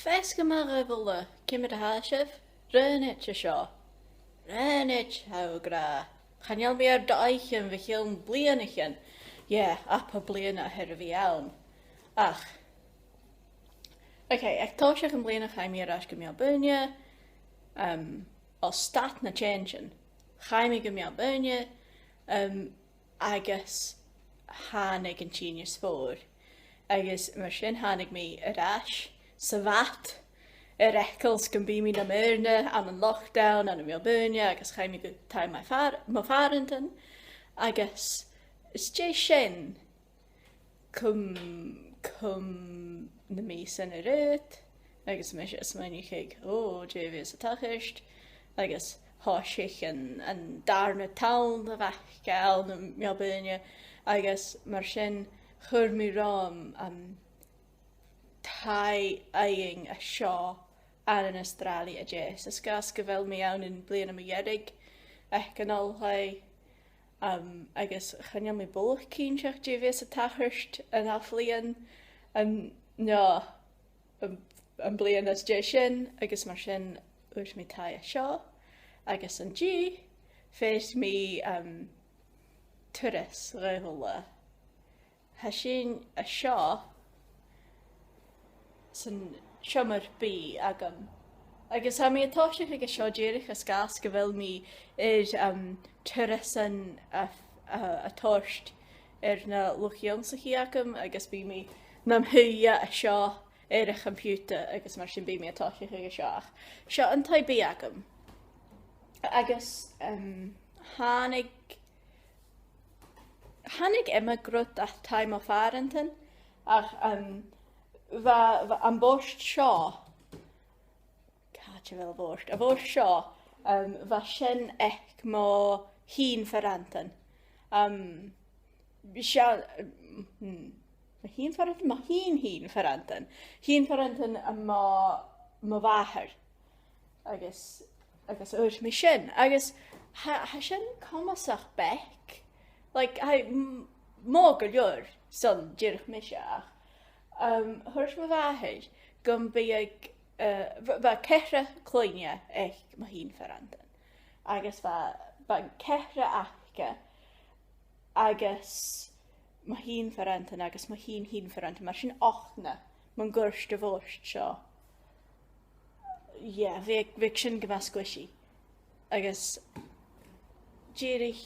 Fesca mar rifle, cymryd a hasef, rynit a sio. Rynit hawgra. Chanel mi ar daich yn fy chyln blian eich yn. Ie, apa blian a hyr fi iawn. Ach. Okay, ec tosach yn blian a chai mi ar asgym iawn byrnia. O stat na changen. Chai mi gym iawn byrnia. Agus hanig yn chyn i'r sbwr. Agus mae'r sy'n hanig mi yr as. Savat. Eccles gan bí mi na myrna am an lockdown an mi byrnia agus chai mi go tai ma farentan agus is jay sin cum na mis yn yr yd agus mis ysmaen i chig jay fi is a tachist agus hoshich an darna tawn a fach gael na mi byrnia agus mar sin chur mi ram taigh a sio an Australia-a-Deas. Ys gas gyfel mi iawn yn blian am y iedig ec yn olhau agus chanel mi bwlch cyn siach jefis y tachyrst yn aflian yn blian as jesyn agus mar sin wrth mi taigh a sio agus yn ffes mi turas rehula hasyn a sio sy'n siomar bí agam. Agus ha mi atosach ag a sio dierich as gas gyfel mi turas yn a torst na lwchion sa chi agam agus bí mi nam hwya a sio a computer agus mar sy'n bí mi atosach ag a sio. Sio yn tai bí agam. Agus hanig emigrant a time of Arenton ach an borst sio fel borst a borst sio va sin ec mo hín ferrantan ma hín ferrantan ma bheir agus urs mi sin agus ha sin comasach bec like mo go leor son dirch mi seach hwrs ma bheir gym byg fa cehra cloinia eich ma hín ferrantan agus fa cehra achga agus ma hín ferrantan agus ma hín ferrantan mar sin ochna ma'n gwrst y fwrst sio fic sin gyma squishy agus jirich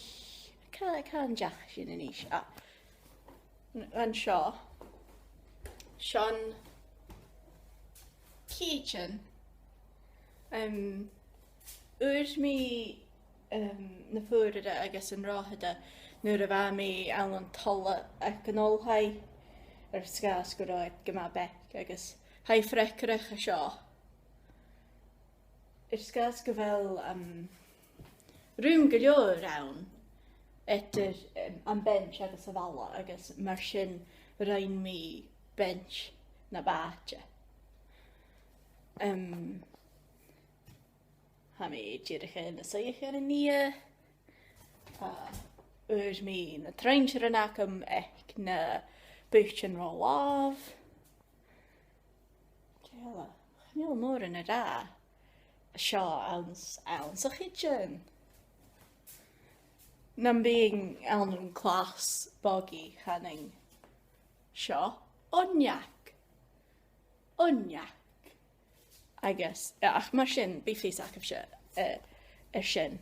can jach sin yn ish an sio Sean kitchen urs mi na fwrda agus yn rohda nŵr a fa mi awn tolla ac yn olhau sgas gwroed gyma bec agus hai ffrecrach a sio sgas gyfel rŵm gylior awn etter am bench agus a fala agus mar sin rhain mi bench na bacha. Ha mi dirich yn y seich yn y nia. Urs mi na treintr yn acam ec na bwch yn rôl of. Jela, chanel môr yn y da. Sio awns a kitchen. Nam being awn class bogi hanning. Sio. Onyak. I guess. Ach, mar sin, bí fís ac of sin.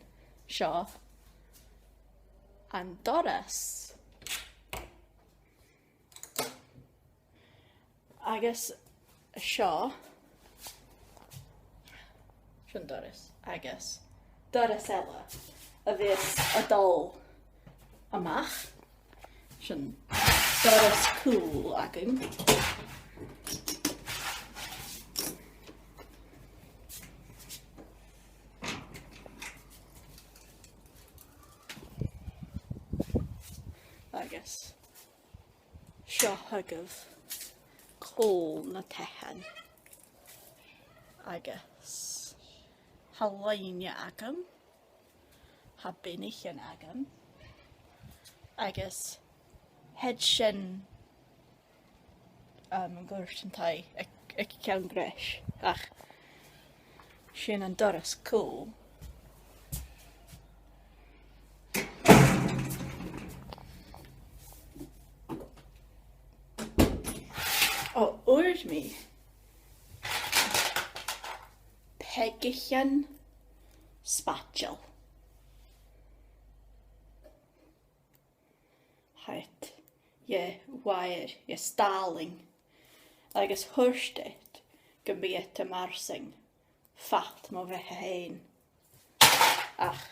Sio. An doras. Agus sio. Sin doras. Agus. Doras ela. A fys a dol amach. Sin doras cool agam. Agus sio hygaf cwl na tehan agus halainia agam ha binich yn agam agus head sin yn gwrs yn tai ac ag ceann grais, ach sin an doras cool. O oer mi pegillian spatial. Heit, wair, staling. Agus thurstet go bíad a marsing fat mo bheithe hain. Ach,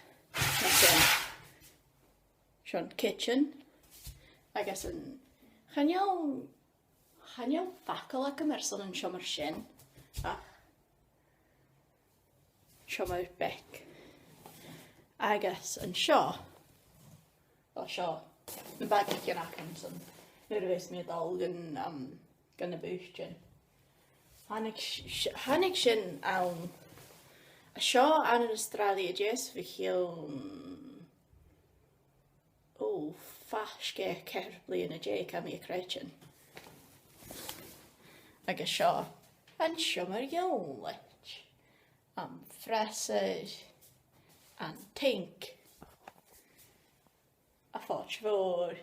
sin kitchen. Agus an channeol facail ac ymyrson yn siomar sin. Ach, siomar bec. Agus yn sio. O sio. Yn bagig yn Agam sy'n nyrwys mi dal gan y bwystion. Hannig sin awn. A sio an yn Australia-a-Deas fi chi'n fasge cerbli yn y jake am i crechen. Agus sio an siomar iawn lech. Am fresed an tink. A fforch fawr.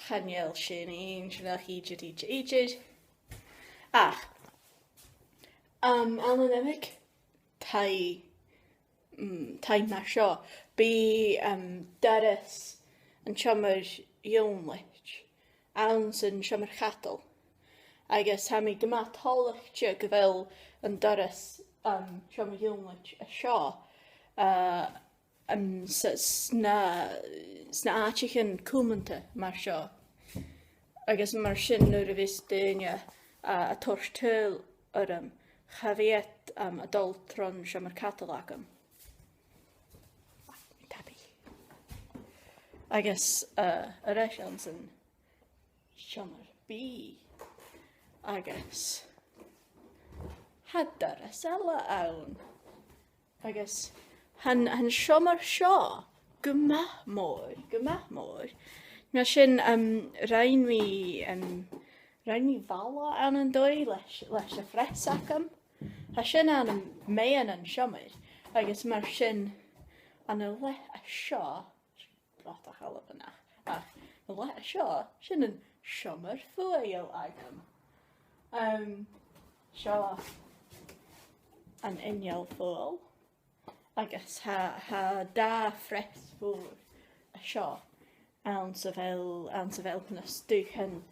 Chanel sin un, sy'n ach idir. Ach, anonymig, taigh na sio. Bi doras yn siomar iawn lech. Awn sy'n siomar chadl. Agus ham I gymat holach ti gyfel yn doras siomar iawn lech a sio. Sna átich yn cwmynta mar sio. Agus mar sin nŵr y fys dynia a torch tyl yr chafiet adoltron siomar cadl Agam. Tabi. Agus yr esian sy'n siomar bi. Agus hadar a sala awn. Agus han siomar sio gymach môr. Mae sin rhain mi fala an yn dwy leis y ffres Agam. Ha sin an mean an siomar. Agus mae'r sin an y le a sio. Brat a chalaf yna. Ach, y le a sio, sin yn siomar ffwyl Agam. Sio an uniol ffwyl. Agus ha da ffres fawr a sio. Awn sa fel hynna stwch yn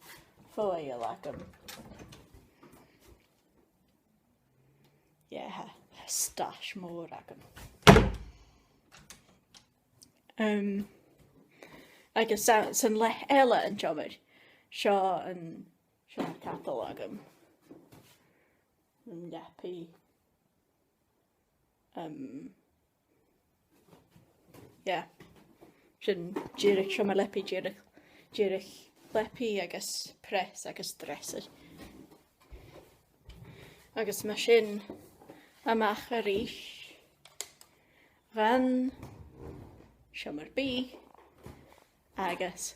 ffwyl Agam. Ha stash môr Agam. Agus sy'n le ela yn siomar. Sio yn cadl Agam. Yn lepi. Sy'n jirig siomar lepi, jirig lepi agus pres agus dresser. Agus mae sin amach a rís. Gan siomar bi. Agus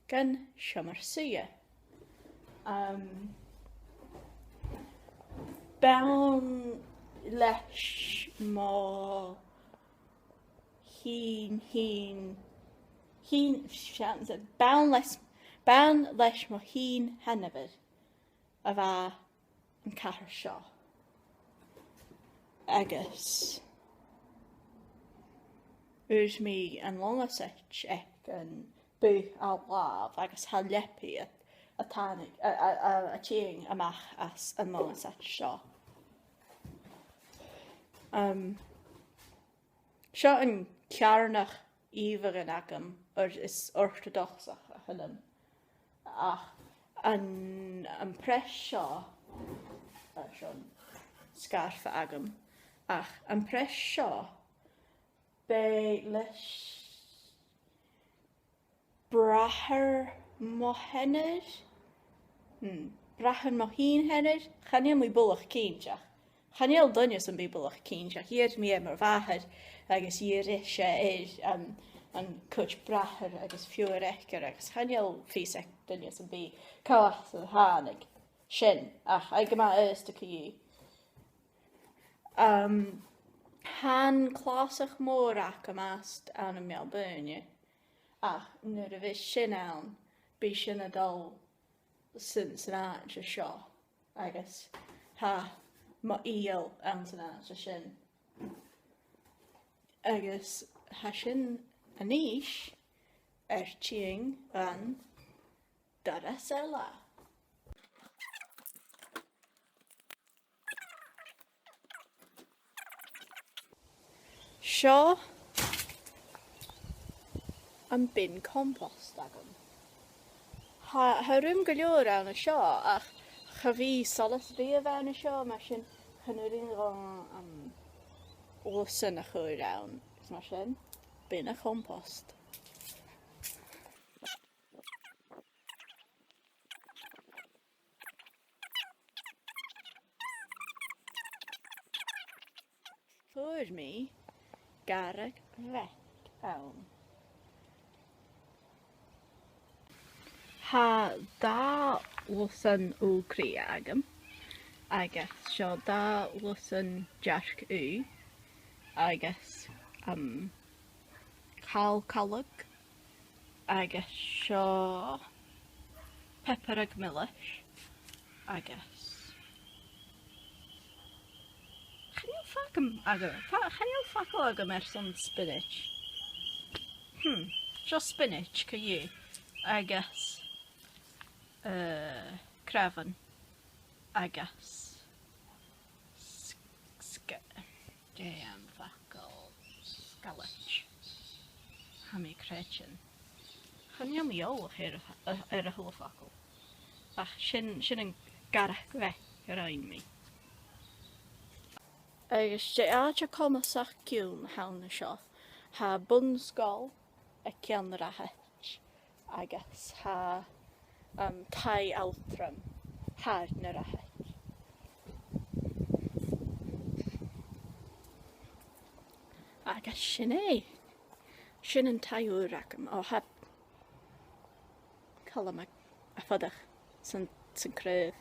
gan siomar suya. Bawn leis mo bawn leis mo hyn hynafyd a fa yn cahar sio. Agus yw'r mi yn longa sech ec yn bu a laf agus ha lepi a Thàinig a tiing amach as yn longa sech sio. Sio yn cearnach ifar yn Agam is orthodoxach a hynnym. Ach, yn pres sio, sio'n scarf a Agam, ach, yn pres sio, be leis braher mo henner? Braher mo hyn henner? Chanel mwy bwlach cyntiach. Chanel dynios yn bwlach cyntiach. Hier mi mar faher, agus hier eisiau an cwch braher agus fiwr ecer agus chanel ffiseg dynios yn by cawas y Thàinig. sin, ach Agam ys dy ci. Han clásach mór ac am ast an y Melbourne, ach nid y fys sin awn, by sin y dol sy'n age sio, agus ha ma il awn sy'n age sin. Agus ha sin anish tiing an dh'Astràilia. Sio yn bin compost agam. Ha rwym gyliwr awn y sio, ach chyfi solas fi o fewn y sio, mae sy'n hynny'n rhan lwsyn y chwyr awn. Mae sy'n bin y compost. Fwyd mi garag fec awn. Ha da lwsyn o cri agam. Agus sio da lwsyn jasg u. Agus calog. Agus sio pepper ag milish. Agus Chanel ffacol agam some spinach. Sio spinach ca you. Agus cravan. Agus jam ffacol scalach. Hami crechin. Chanel mi olwch y hwyl ffacol. Ach, sy'n yn garach fe yr ein mi. Agus age commasach ciwn hawn y sio. Ha bunsgol ac yn rahach. Agus ha taigh altram har na rahach. Agus sy'n yn taigh ŵr agam o heb calam a ffodach sy'n cryf.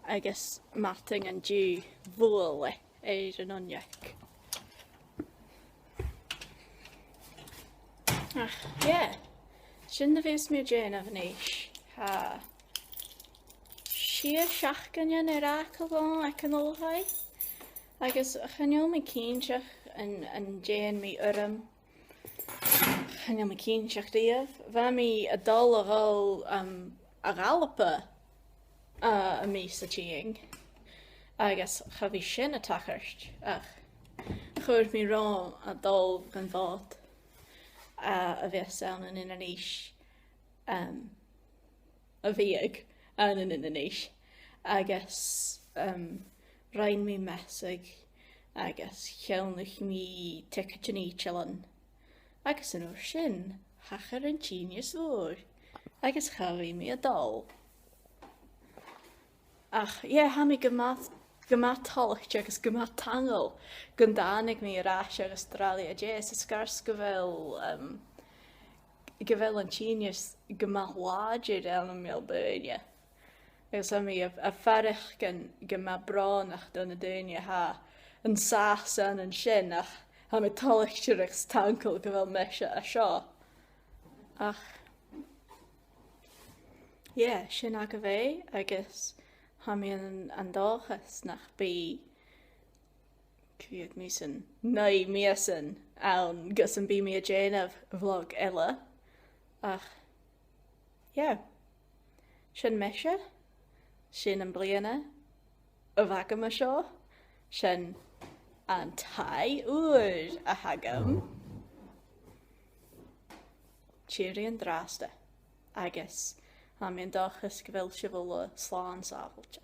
Agus matting and due fwle yn oniac. Ach, yeah. Sy'n dy fes mi o jen af nish. Ha. Sia siach ganyan ac yn olhau. Agus chanel mi cynsiach yn jen mi yrym. Chanel mi cynsiach diaf. Fa mi a dol ar ôl ag alapa. A mis a tiing. Agus chafi sin a tachart. Ach, chwrdd mi rôn a dol gan fod. A fes awn yn un ish. A fiag awn yn un ish. Agus rhain mi mesig. Agus llawnach mi ticket yn eichalan. Agus yn o'r sin, hachar yn genius fwr. Agus chafi mi a dol. Ach, ha mi gymat tolach agus gymat tangol gyndanig mi rash Agam-Astràilia-a-Deas ysgars gyfel yn genius gymat lagir yn y Melbourne. Agus mi a farich gymat bron ach dyn y dynia ha yn sas yn sin ach ha mi tolach agus tangol gyfel mesha a sio. Ach, sin ag a fe agus ha mi an dochas nach bi cwiad mi sy'n neu mi sy'n awn gys yn bi mi a jen af vlog ella. Ach, sy'n mesha, sy'n yn bliadhna, y fagam a sio, sy'n an taigh a Agam. Cheery yn drasta, agus ha mi an dochas gyfel sifol slán sábailte.